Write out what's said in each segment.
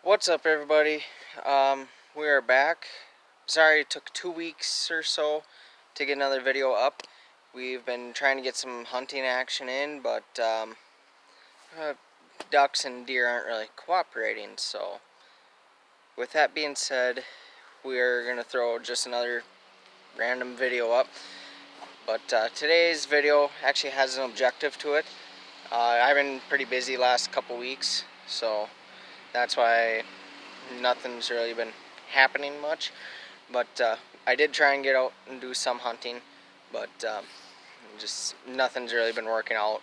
What's up, everybody? We are back. Sorry it took 2 weeks or so to get another video up. We've been trying to get some hunting action in, but ducks and deer aren't really cooperating. So with that being said, we're going to throw just another random video up. But today's video actually has an objective to it. I've been pretty busy last couple weeks, so that's why nothing's really been happening much. But I did try and get out and do some hunting, but just nothing's really been working out.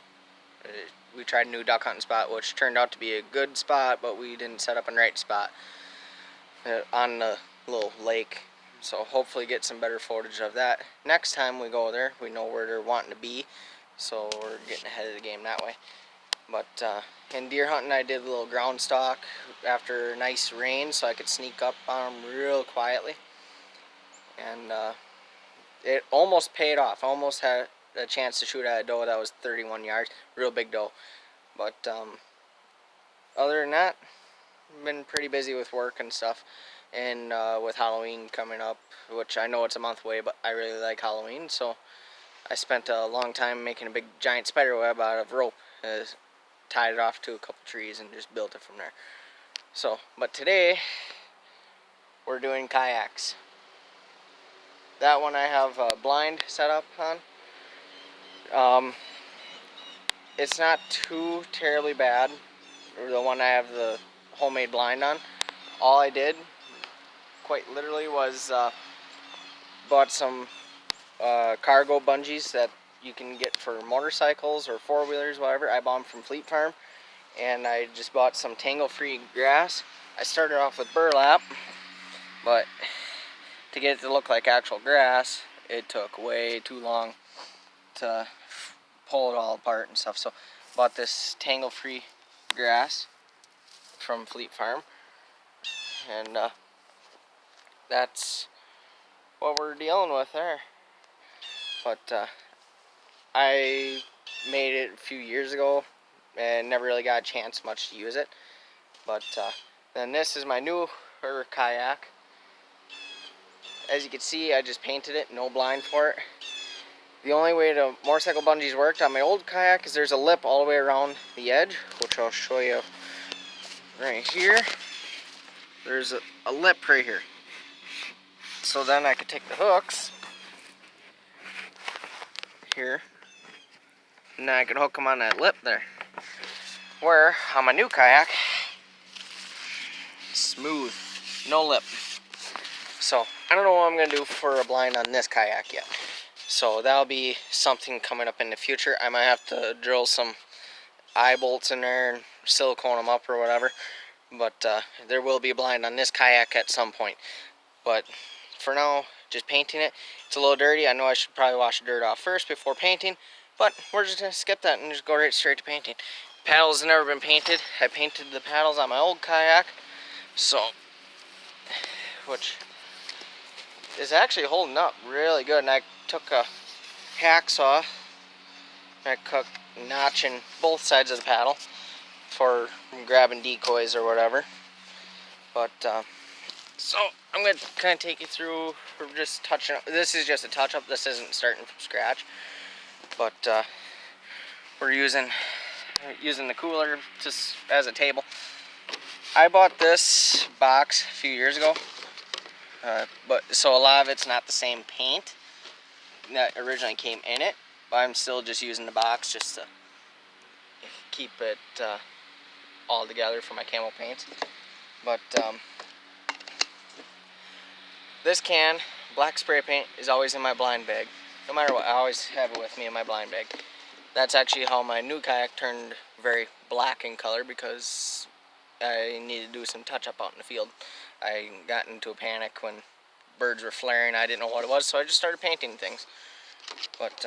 We tried a new duck hunting spot, which turned out to be a good spot, but we didn't set up in the right spot on the little lake. So hopefully get some better footage of that. Next time we go there, we know where they're wanting to be, so we're getting ahead of the game that way. But in deer hunting, I did a little ground stalk after nice rain, so I could sneak up on them real quietly. And it almost paid off. I almost had a chance to shoot at a doe that was 31 yards, real big doe. But other than that, I've been pretty busy with work and stuff. And with Halloween coming up, which I know it's a month away, but I really like Halloween, so I spent a long time making a big giant spider web out of rope. Tied it off to a couple trees and just built it from there. So, but today we're doing kayaks. That one I have a blind set up on. It's not too terribly bad. The one I have the homemade blind on. All I did, quite literally, was bought some cargo bungees that you can get for motorcycles or four-wheelers, whatever. I bought them from Fleet Farm, and I just bought some tangle-free grass. I started off with burlap, but to get it to look like actual grass, it took way too long to pull it all apart and stuff. So bought this tangle-free grass from Fleet Farm, and that's what we're dealing with there. But I made it a few years ago and never really got a chance much to use it. But then this is my newer kayak. As you can see, I just painted it, no blind for it. The only way the motorcycle bungees worked on my old kayak is there's a lip all the way around the edge, which I'll show you right here. There's a lip right here. So then I could take the hooks here, and then I can hook them on that lip there. Where on my new kayak, smooth, no lip. So I don't know what I'm gonna do for a blind on this kayak yet. So that'll be something coming up in the future. I might have to drill some eye bolts in there and silicone them up or whatever. But there will be a blind on this kayak at some point. But for now, just painting it. It's a little dirty. I know I should probably wash the dirt off first before painting, but we're just going to skip that and just go right straight to painting. Paddles have never been painted. I painted the paddles on my old kayak, so, which is actually holding up really good. And I took a hacksaw and I cut a notch in both sides of the paddle for grabbing decoys or whatever. But so I'm going to kind of take you through, we're just touching up. This is just a touch-up. This isn't starting from scratch. But we're using the cooler just as a table. I bought this box a few years ago. But so a lot of it's not the same paint that originally came in it. But I'm still just using the box just to keep it all together for my camo paints. But this can, black spray paint, is always in my blind bag. No matter what, I always have it with me in my blind bag. That's actually how my new kayak turned very black in color, because I needed to do some touch-up out in the field. I got into a panic when birds were flaring. I didn't know what it was, so I just started painting things. But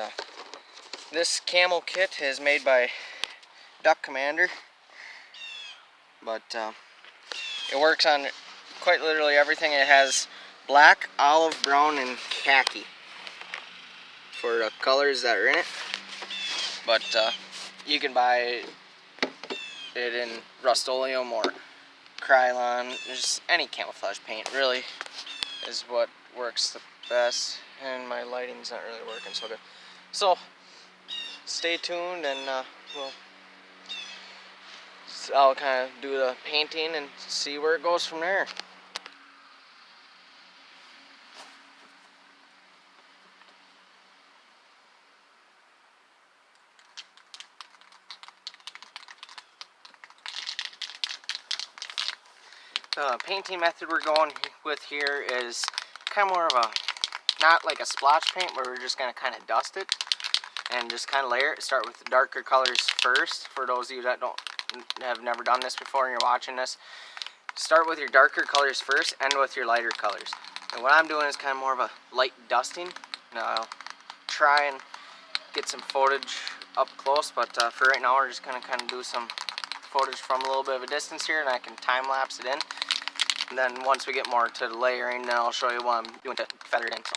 this camo kit is made by Duck Commander. But it works on quite literally everything. It has black, olive, brown, and khaki for the colors that are in it. But you can buy it in Rust-Oleum or Krylon, just any camouflage paint really is what works the best, and my lighting's not really working so good. So stay tuned, and I'll kind of do the painting and see where it goes from there. The painting method we're going with here is kind of more of a, not like a splotch paint, where we're just going to kind of dust it and just kind of layer it. Start with the darker colors first. For those of you that have never done this before and you're watching this, start with your darker colors first, end with your lighter colors. And what I'm doing is kind of more of a light dusting. Now I'll try and get some footage up close, but for right now we're just going to kind of do some footage from a little bit of a distance here, and I can time lapse it in. And then once we get more to the layering, then I'll show you what I'm doing to feather it in. So.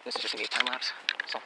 This is just going to be a time lapse. So.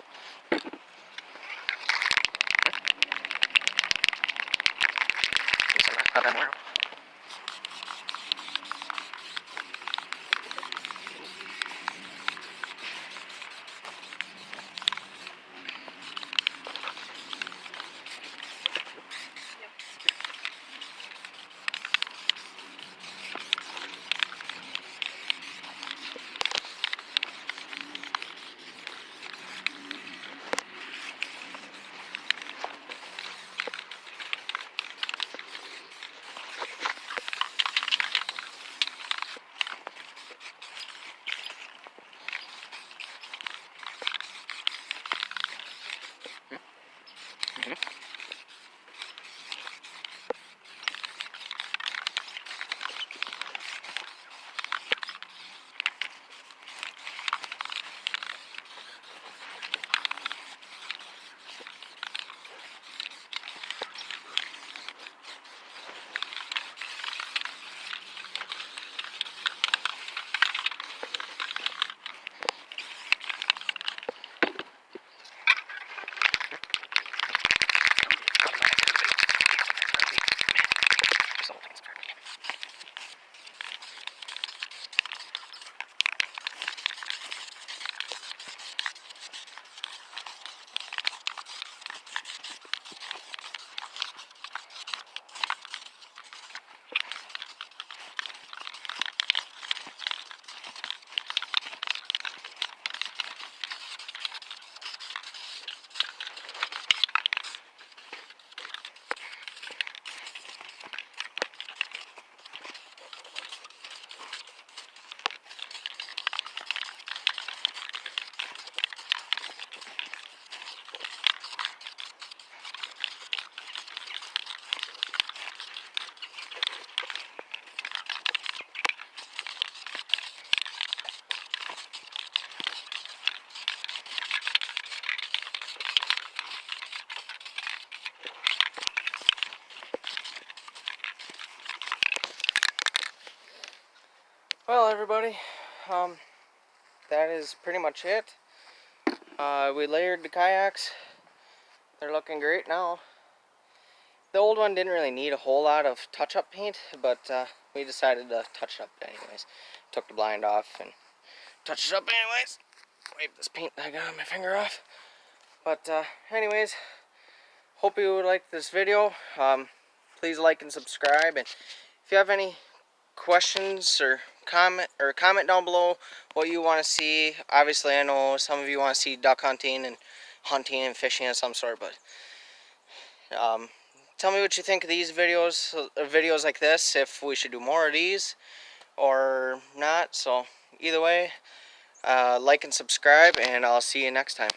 Well, everybody, that is pretty much it. We layered the kayaks. They're looking great now. The old one didn't really need a whole lot of touch-up paint, but we decided to touch it up anyways. Took the blind off and touched it up anyways. Wipe this paint I got on my finger off. But anyways, hope you would like this video. Please like and subscribe, and if you have any questions or comment down below what you want to see. Obviously, I know some of you want to see duck hunting and fishing of some sort, but tell me what you think of these videos like this, if we should do more of these or not. So either way, like and subscribe, and I'll see you next time.